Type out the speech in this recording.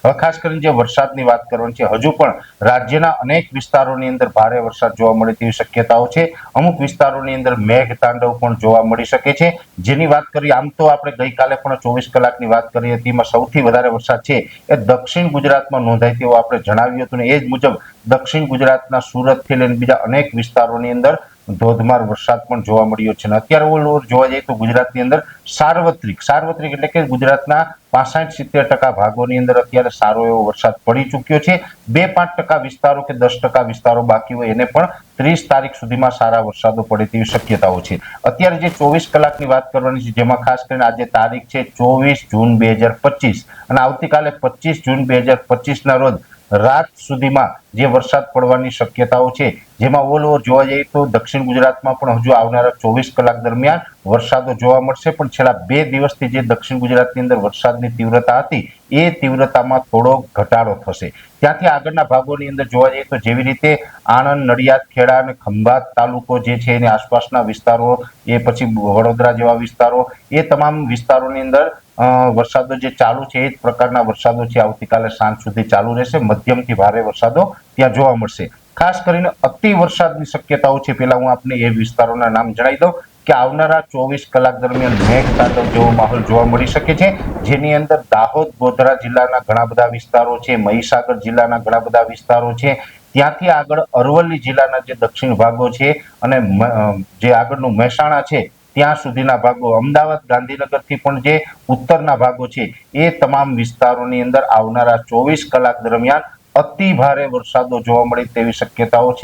હવે ખાસ કરીને જે વરસાદની વાત કરવાની છે, હજુ પણ રાજ્યના અનેક વિસ્તારોની અંદર ભારે વરસાદ જોવા મળે તેવી શક્યતાઓ છે। અમુક વિસ્તારોની અંદર મેઘ તાંડવ પણ જોવા મળી શકે છે, જેની વાત કરીએ આમ તો આપણે ગઈકાલે પણ 24 કલાકની વાત કરી હતી, એમાં સૌથી વધારે વરસાદ છે એ દક્ષિણ ગુજરાતમાં નોંધાય તેવું આપણે જણાવ્યું હતું, ને એ જ મુજબ દક્ષિણ ગુજરાતના સુરતથી લઈને બીજા અનેક વિસ્તારોની અંદર ધોધમાર વરસાદ પણ જોવા મળ્યો છે। અને અત્યારે ઓલ ઓવર જોવા જઈએ તો ગુજરાતની અંદર સાર્વત્રિક એટલે કે ગુજરાતના 65-70% ભાગોની અંદર અત્યારે સારો એવો વરસાદ પડી ચૂક્યો છે। 2-5% વિસ્તારો કે 10% વિસ્તારો બાકી હોય એને પણ 30 તારીખ સુધીમાં સારા વરસાદો પડે તેવી શક્યતાઓ છે। અત્યારે જે 24 કલાકની વાત કરવાની છે, જેમાં ખાસ કરીને આજે તારીખ છે 24 જૂન 2025 અને આવતીકાલે 25 જૂન 2025 ના રોજ રાત સુધીમાં જે વરસાદ પડવાની શક્યતાઓ છે, જેમાં ઓલ ઓવર જોવા જઈએ તો દક્ષિણ ગુજરાતમાં પણ હજુ આવનારા 24 કલાક દરમિયાન વરસાદો જોવા મળશે, પણ છેલ્લા 2 દિવસથી જે દક્ષિણ ગુજરાતની અંદર વરસાદની તીવ્રતા હતી એ તીવ્રતામાં થોડો ઘટાડો થશે। ત્યાંથી આગળના ભાગોની અંદર જોવા જઈએ તો જેવી રીતે આણંદ, નડિયાદ, ખેડા અને ખંભાત તાલુકો જે છે એની આસપાસના વિસ્તારો, એ પછી વડોદરા જેવા વિસ્તારો, એ તમામ વિસ્તારોની અંદર વરસાદો જે ચાલુ છે એ જ પ્રકારના વરસાદો છે આવતીકાલે સાંજ સુધી ચાલુ રહેશે। મધ્યમથી ભારે વરસાદો ત્યાં જોવા મળશે। ખાસ કરીને અતિ વરસાદની શક્યતાઓ છે, પેલા હું આપને એ વિસ્તારોના નામ જણાવી દઉં કે આવનારા 24 કલાક દરમિયાન મેઘ તાંડવ જેવો માહોલ જોવા મળી શકે છે, જેની અંદર દાહોદ, ગોધરા જિલ્લાના ઘણા બધા વિસ્તારો છે, મહીસાગર જિલ્લાના ઘણા બધા વિસ્તારો છે, ત્યાંથી આગળ અરવલ્લી જિલ્લાના જે દક્ષિણ ભાગો છે અને જે આગળનું મહેસાણા છે ત્યાં સુધીના ભાગો, અમદાવાદ, ગાંધીનગરથી પણ જે ઉત્તરના ભાગો છે એ તમામ વિસ્તારોની અંદર આવનારા 24 કલાક દરમિયાન અતિ ભારે વરસાદો જોવા મળે તેવી શક્યતાઓ છે।